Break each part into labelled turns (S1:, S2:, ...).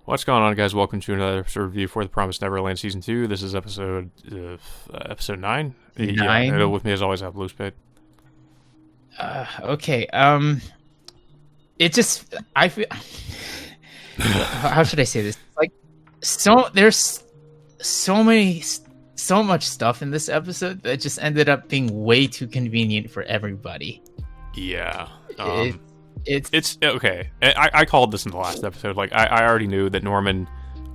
S1: What's going on, guys? Welcome to another episode review for The Promised Neverland Season 2. This is episode 9. Yeah,
S2: Nine.
S1: with me as always, I have Blue Spade.
S2: Okay. It just I feel. How should I say this? Like, there's so much stuff in this episode that just ended up being way too convenient for everybody.
S1: Yeah.
S2: It's
S1: okay. I called this in the last episode. Like, I already knew that Norman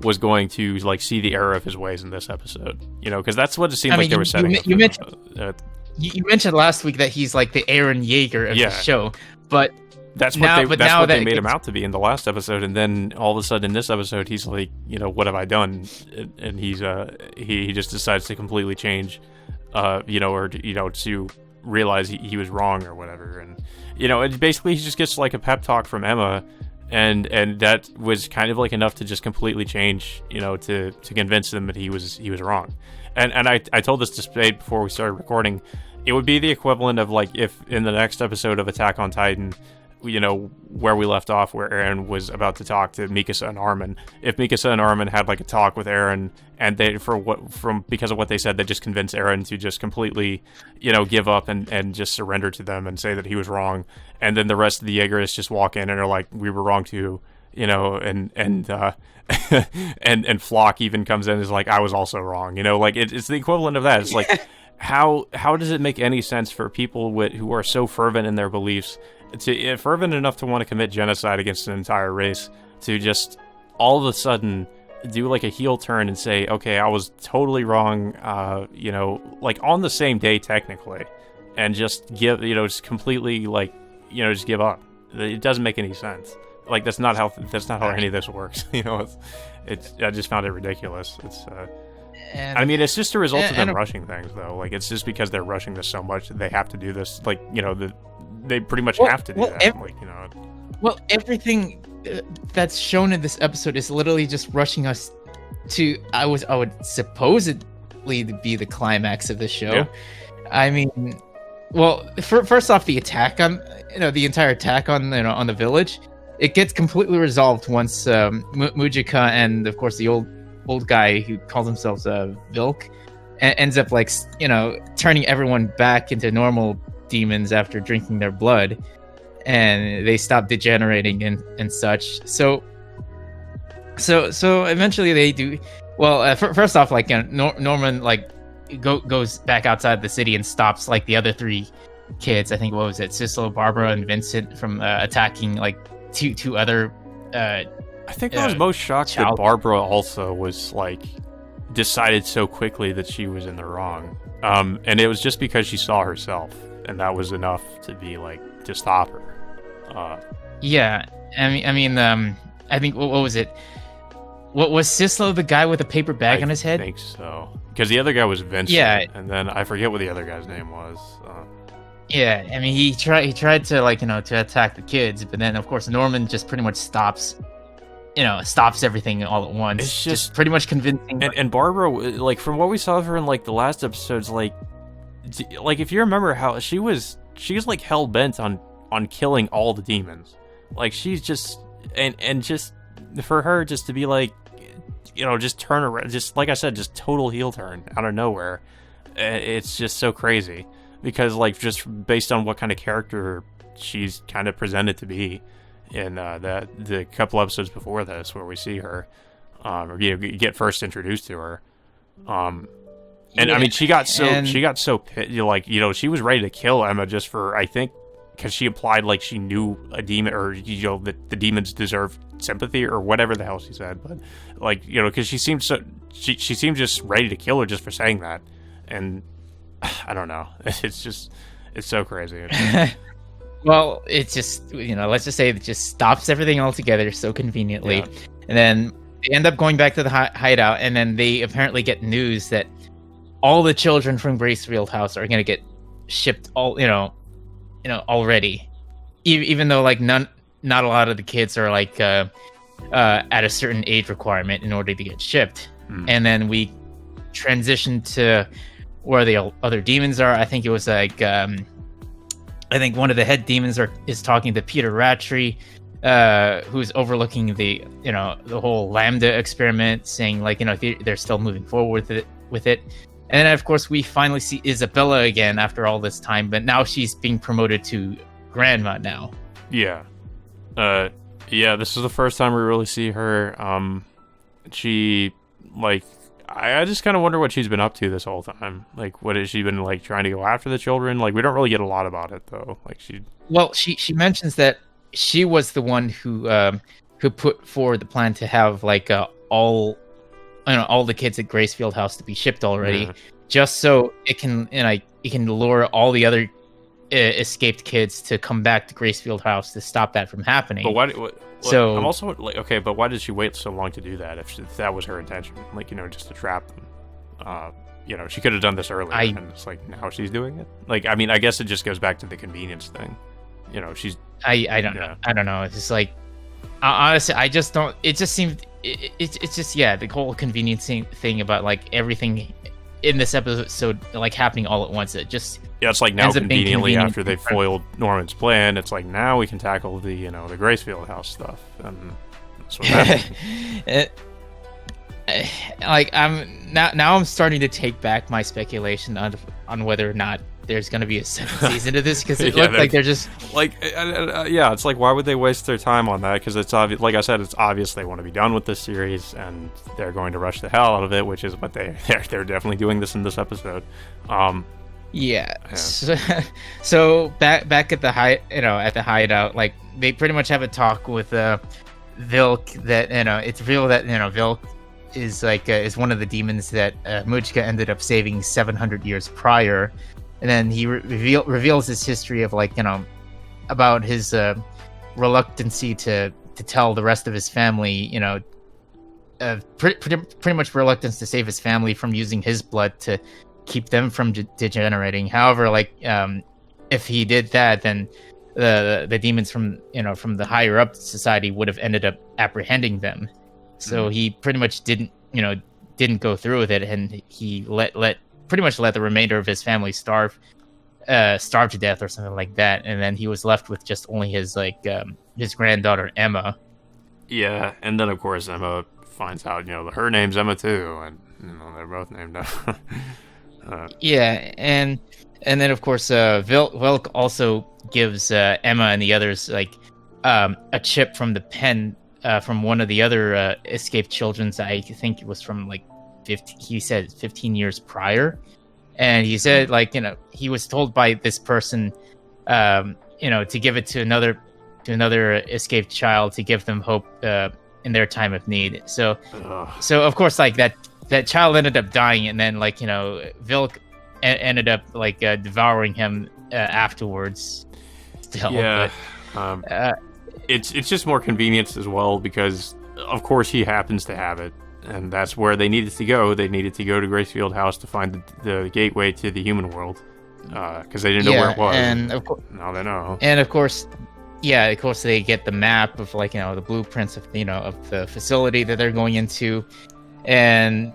S1: was going to, like, see the error of his ways in this episode. You know, because that's what it seemed like they were setting up.
S2: You mentioned last week that he's like the Aaron Yeager of the show, but
S1: that's what they made him out to be in the last episode, and then all of a sudden in this episode he's like, you know, what have I done? And he just decides to completely change, to realize he was wrong or whatever, and basically he just gets like a pep talk from Emma, and that was kind of like enough to just completely change, to convince him that he was wrong. And I told this to Spade before we started recording. It would be the equivalent of like if in the next episode of Attack on Titan, where we left off, where Eren was about to talk to Mikasa and Armin. If Mikasa and Armin had like a talk with Eren, and because of what they said, they just convinced Eren to just completely, give up and just surrender to them and say that he was wrong. And then the rest of the Jaegerists just walk in and are like, we were wrong too, and and Flock even comes in and is like, I was also wrong. It's the equivalent of that. It's like, how does it make any sense for people who are so fervent in their beliefs, fervent enough to want to commit genocide against an entire race, to just all of a sudden do like a heel turn and say, okay, I was totally wrong, like on the same day technically, and just just completely just give up. It doesn't make any sense. Like that's not how any of this works. I just found it ridiculous. It's just a result of them rushing things, though. Like, it's just because they're rushing this so much that they have to do this. Like, they pretty much have to do that.
S2: Well, everything that's shown in this episode is literally just rushing us to. I would supposedly be the climax of the show.
S1: Yeah.
S2: I mean, well, first off, the attack on the entire attack on on the village, it gets completely resolved once Mujika and of course the old guy who calls himself Vilk ends up turning everyone back into normal demons after drinking their blood, and they stop degenerating and such. So eventually they do well. First off, Norman goes back outside the city and stops like the other three kids. I think what was it, Sissel, Barbara, and Vincent from attacking like two other.
S1: I think I was most shocked that Barbara also was decided so quickly that she was in the wrong. And it was just because she saw herself, and that was enough to be to stop her.
S2: Yeah, I think what was it? What was Sislo the guy with a paper bag on his head?
S1: I think so, because the other guy was Vincent.
S2: Yeah,
S1: and then I forget what the other guy's name was.
S2: Yeah, he tried to to attack the kids, but then of course Norman just pretty much stops everything all at once. It's just pretty much convincing.
S1: And Barbara, from what we saw of her in the last episodes, if you remember how she was hell bent on killing all the demons. She's just and just for her just to be just turn around, just like I said, just total heel turn out of nowhere. It's just so crazy because just based on what kind of character she's kind of presented to be in the couple episodes before this, where we see her, you get first introduced to her, and I mean she got so she was ready to kill Emma just for, I think, because she implied she knew a demon, or that the demons deserve sympathy or whatever the hell she said, but because she seemed just ready to kill her just for saying that, and I don't know, it's so crazy.
S2: Well, it's just, let's just say it just stops everything altogether so conveniently. Yeah. And then they end up going back to the hideout, and then they apparently get news that all the children from Gracefield House are going to get shipped already. Even though not a lot of the kids are at a certain age requirement in order to get shipped. And then we transition to where the other demons are. I think it was I think one of the head demons is talking to Peter Rattree, who's overlooking the the whole Lambda experiment, saying like they're still moving forward with it. And then of course we finally see Isabella again after all this time, but now she's being promoted to grandma now.
S1: Yeah. Yeah, this is the first time we really see her. She, like, I just kind of wonder what she's been up to this whole time. Like, what has she been, like, trying to go after the children? Like, we don't really get a lot about it, though. Like,
S2: she mentions that she was the one who put forward the plan to have, like, all the kids at Gracefield House to be shipped already, just so it can lure all the other escaped kids to come back to Gracefield House to stop that from happening.
S1: But why? So I'm also like, okay, but why did she wait so long to do that? If that was her intention, like, just to trap them, she could have done this earlier, and it's like now she's doing it. Like, I mean, I guess it just goes back to the convenience thing. She's. I don't know. I don't know. It's just like, honestly, I just don't. It just seemed. It's just the whole convenience thing about like everything in this episode like happening all at once. It just. Yeah, it's like now conveniently after they foiled Norman's plan, it's like now we can tackle the the Gracefield House stuff, and that's what happened.
S2: Like I'm starting to take back my speculation on whether or not there's going to be a second season of this, because it looked like they're just
S1: like it's like, why would they waste their time on that? Because it's obvious, like I said, it's obvious they want to be done with this series and they're going to rush the hell out of it, which is what they're definitely doing this in this episode.
S2: Yeah. So back at the hideout, like they pretty much have a talk with Vilk, that it's real that Vilk is is one of the demons that Mujka ended up saving 700 years prior, and then he reveals his history of about his reluctancy to tell the rest of his family, pretty much reluctance to save his family from using his blood to keep them from degenerating. However, if he did that, then the demons from the higher up society would have ended up apprehending them. So he pretty much didn't go through with it, and he pretty much let the remainder of his family starve to death or something like that, and then he was left with just only his granddaughter Emma. Yeah,
S1: and then of course Emma finds out her name's Emma too, and they're both named Emma.
S2: Yeah, and then of course Vilk also gives Emma and the others a chip from the pen from one of the other escaped children's. I think it was from 15 years prior, and he said he was told by this person to give it to another escaped child to give them hope in their time of need. So of course that child ended up dying, and then Vilk ended up devouring him afterwards. Still,
S1: yeah, but, it's just more convenience as well, because of course he happens to have it, and that's where they needed to go. They needed to go to Gracefield House to find the gateway to the human world, because they didn't know where it was.
S2: And of course,
S1: now they know.
S2: And of course they get the map of the blueprints of of the facility that they're going into. And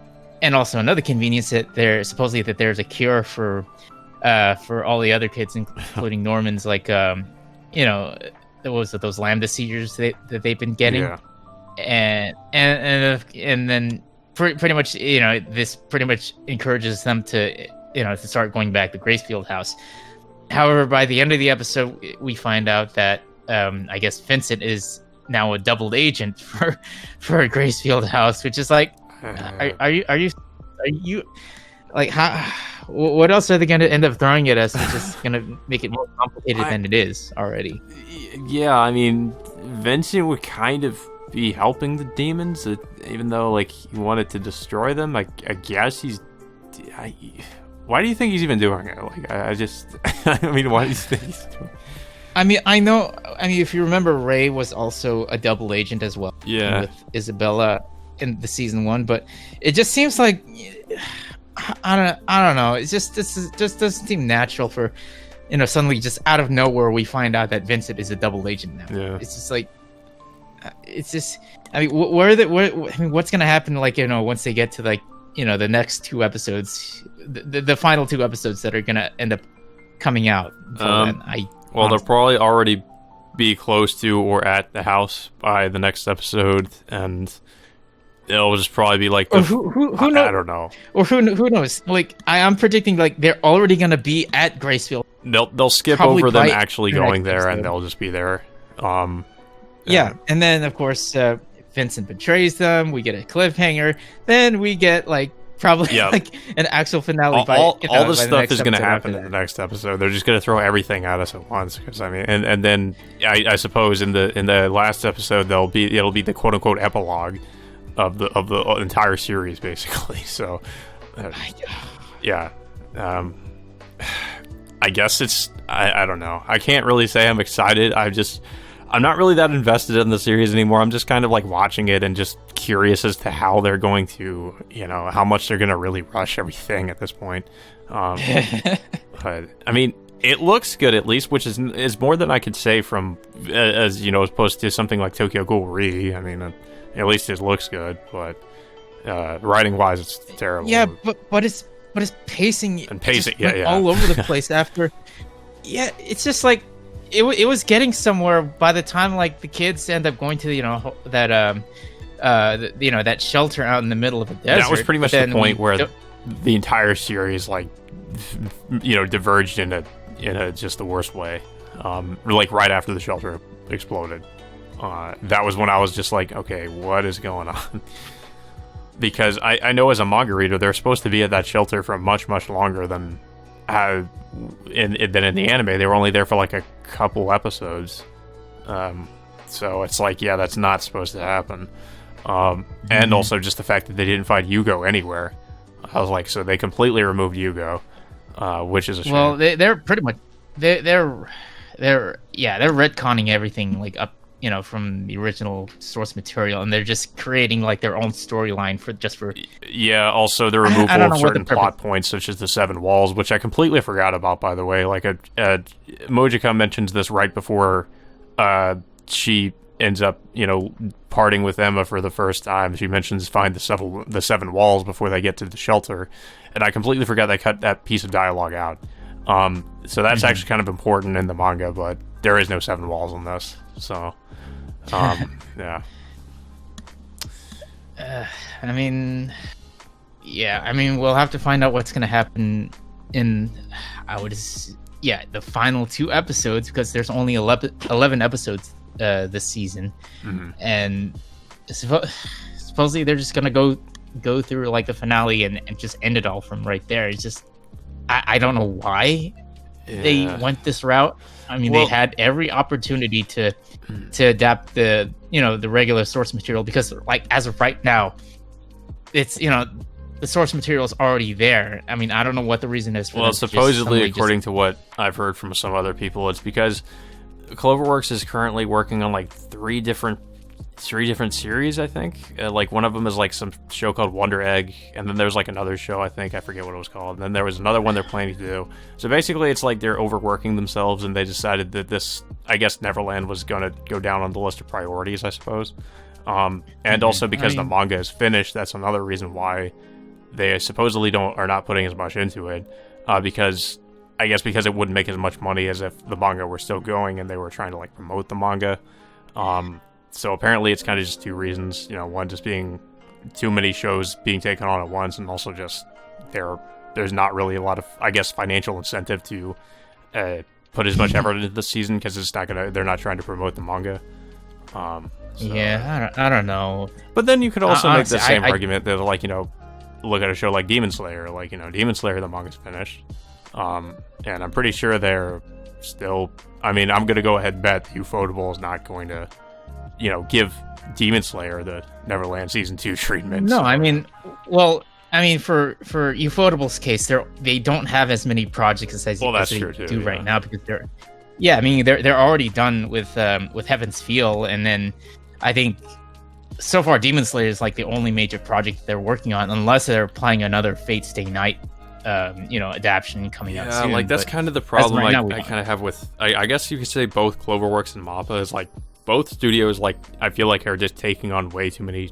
S2: also another convenience that there's a cure for all the other kids, including Norman's, those lambda seizures that they've been getting.
S1: Yeah.
S2: And then pretty much this pretty much encourages them to to start going back to Gracefield House. However, by the end of the episode, we find out that I guess Vincent is now a double agent for Gracefield House, which is are you how? What else are they going to end up throwing at us? It's just going to make it more complicated than it is already.
S1: Yeah, I mean, Vincent would kind of be helping the demons, even though he wanted to destroy them. I guess he's. Why do you think he's even doing it? I just. I mean, why do you think he's doing it?
S2: I mean, I know. I mean, if you remember, Ray was also a double agent as well.
S1: Yeah.
S2: With Isabella in the season 1, but it just seems like I don't know. It's just doesn't seem natural for suddenly just out of nowhere we find out that Vincent is a double agent now.
S1: Yeah.
S2: It's just I mean, what's gonna happen once they get to the next 2 episodes, the final 2 episodes that are gonna end up coming out.
S1: They're probably already be close to or at the house by the next episode, and it'll just probably be like,
S2: or who knows?
S1: I don't know.
S2: Or who knows? Like I'm predicting, like they're already gonna be at Gracefield.
S1: They'll skip
S2: Probably
S1: over them
S2: by
S1: actually
S2: the
S1: going
S2: next
S1: there, and
S2: episode.
S1: they'll just be there.
S2: Yeah, and then of course Vincent betrays them. We get a cliffhanger. Then we get like probably
S1: Yeah.
S2: like an actual finale.
S1: All
S2: by
S1: this
S2: the
S1: stuff
S2: next
S1: is going to
S2: episode
S1: happen
S2: after
S1: in the
S2: that.
S1: next episode. They're just going to throw everything at us at once. Because I mean, and then I suppose in the last episode it'll be the quote unquote epilogue of the entire series, basically. So, yeah, I guess it's I don't know. I can't really say I'm excited. I'm not really that invested in the series anymore. I'm just kind of like watching it and just curious as to how they're going to, how much they're going to really rush everything at this point. But I mean, it looks good at least, which is more than I could say from as opposed to something like Tokyo Ghoul Re. I mean, at least it looks good, but writing wise, it's terrible.
S2: Yeah, but it's pacing
S1: And pacing,
S2: just went
S1: yeah.
S2: all over the place after. Yeah, it's just like it was getting somewhere by the time like the kids end up going to that shelter out in the middle of the desert.
S1: That was pretty much
S2: But
S1: the
S2: then
S1: point where
S2: we-
S1: the entire series diverged in a just the worst way. Like right after the shelter exploded. That was when I was just like, okay, what is going on? Because I know as a manga reader, they're supposed to be at that shelter for much, much longer than in the anime. They were only there for like a couple episodes. So it's like, yeah, that's not supposed to happen. And also just the fact that they didn't find Yugo anywhere. I was like, so they completely removed Yugo, which is a shame.
S2: Well, they're pretty much they're retconning everything like up from the original source material, and they're just creating like their own storyline for.
S1: Yeah, also the removal
S2: I don't know
S1: of
S2: what
S1: certain
S2: the
S1: plot points, such as the Seven Walls, which I completely forgot about, by the way. Like, Mojika mentions this right before she ends up, parting with Emma for the first time. She mentions find the seven walls before they get to the shelter, and I completely forgot they cut that piece of dialogue out. So that's actually kind of important in the manga, but there is no seven walls in this. So, yeah.
S2: I mean, we'll have to find out what's going to happen in, the final 2 episodes, because there's only 11 episodes this season, and supposedly they're just going to go through like the finale and just end it all from right there. It's just, I don't know why they went this route. I mean, they had every opportunity to adapt the regular source material, because like as of right now, it's the source material is already there. I mean, I don't know what the reason is for
S1: Well,
S2: them to just
S1: supposedly,
S2: suddenly
S1: according to what I've heard from some other people, it's because Cloverworks is currently working on like three different series, I think. Like one of them is like some show called Wonder Egg, and then there's like another show, I forget what it was called, and then there was another one they're planning to do. So basically it's like they're overworking themselves, and they decided that this, I guess, Neverland was going to go down on the list of priorities, I suppose. And also because the manga is finished, that's another reason why they supposedly are not putting as much into it, because it wouldn't make as much money as if the manga were still going and they were trying to like promote the manga. So apparently it's kind of just two reasons, one just being too many shows being taken on at once, and also just there's not really a lot of, I guess, financial incentive to put as much effort into this season, because they're not trying to promote the manga.
S2: Yeah, I don't know.
S1: But then you could also make
S2: honestly,
S1: the same argument that, like, look at a show like Demon Slayer. Like, Demon Slayer, the manga's finished. And I'm pretty sure they're still... I mean, I'm going to go ahead and bet that Ufotable is not going to, give Demon Slayer the Neverland Season 2 treatment.
S2: No,
S1: so.
S2: I mean, for Ufotable's case, they don't have as many projects as
S1: that's
S2: they
S1: true too,
S2: do
S1: yeah.
S2: right now, because they're already done with Heaven's Feel, and then I think so far Demon Slayer is like the only major project they're working on, unless they're planning another Fate Stay Night adaptation coming out soon.
S1: Like that's kind of the problem
S2: right
S1: I
S2: now,
S1: kind of have with, I guess you could say both Cloverworks and MAPPA is like both studios, like I feel like are just taking on way too many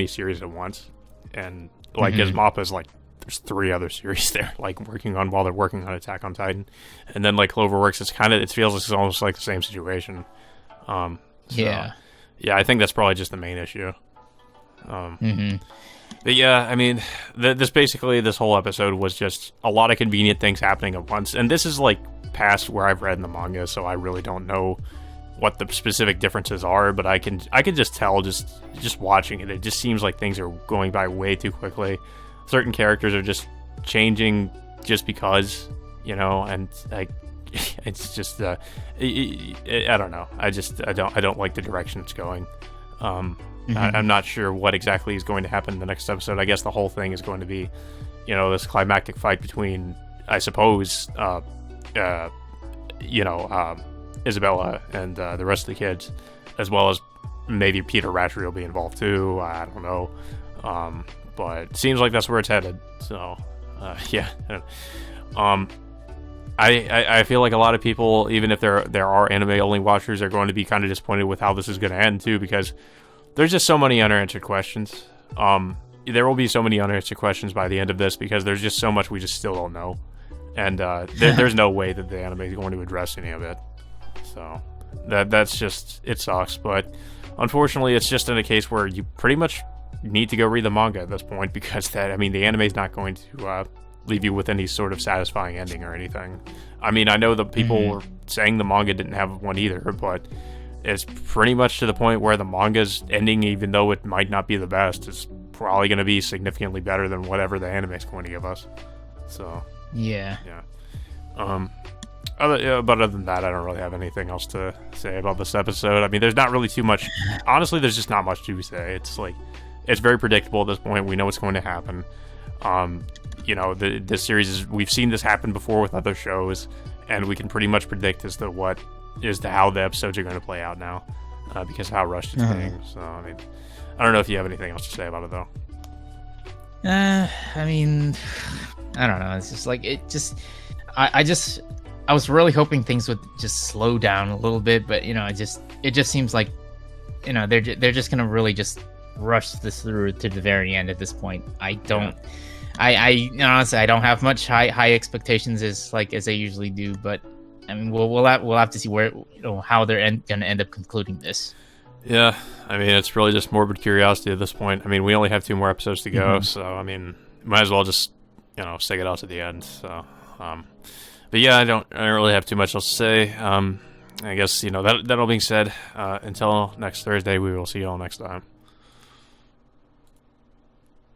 S1: series at once, and like as MAPPA is like there's 3 other series there, like while they're working on Attack on Titan, and then like Cloverworks, it feels like it's almost like the same situation. Yeah, I think that's probably just the main issue. But yeah, I mean, this whole episode was just a lot of convenient things happening at once, and this is like past where I've read in the manga, so I really don't know what the specific differences are, but I can just tell just watching it. It just seems like things are going by way too quickly. Certain characters are just changing just because, and like it's just I don't know. I don't like the direction it's going. I'm not sure what exactly is going to happen in the next episode. I guess the whole thing is going to be, this climactic fight between, I suppose, Isabella and the rest of the kids, as well as maybe Peter Ratchery will be involved too. I don't know, but it seems like that's where it's headed. So, yeah. I feel like a lot of people, even if there are anime only watchers, are going to be kind of disappointed with how this is going to end too, because there's just so many unanswered questions. There will be so many unanswered questions by the end of this, because there's just so much we just still don't know, and there's no way that the anime is going to address any of it. So that's just, it sucks, but unfortunately it's just in a case where you pretty much need to go read the manga at this point, because the anime is not going to leave you with any sort of satisfying ending or anything. I mean, I know that people were saying the manga didn't have one either, but it's pretty much to the point where the manga's ending, even though it might not be the best, is probably going to be significantly better than whatever the anime is going to give us. So yeah. But other than that, I don't really have anything else to say about this episode. I mean, there's not really too much. Honestly, there's just not much to say. It's like, it's very predictable at this point. We know what's going to happen. This series we've seen this happen before with other shows, and we can pretty much predict as to how the episodes are going to play out now, because of how rushed it's being. So, I mean, I don't know if you have anything else to say about it, though.
S2: I mean, I don't know. It's just like, I was really hoping things would just slow down a little bit, but it just seems like, they're just gonna really just rush this through to the very end at this point. I don't, I honestly, I don't have much high expectations as they usually do, but I mean, we'll have to see where, how they're gonna end up concluding this.
S1: Yeah, I mean, it's really just morbid curiosity at this point. I mean, we only have 2 more episodes to go, so I mean, might as well just stick it out to the end. So, but yeah, I don't really have too much else to say. I guess that all being said, until next Thursday, we will see you all next time.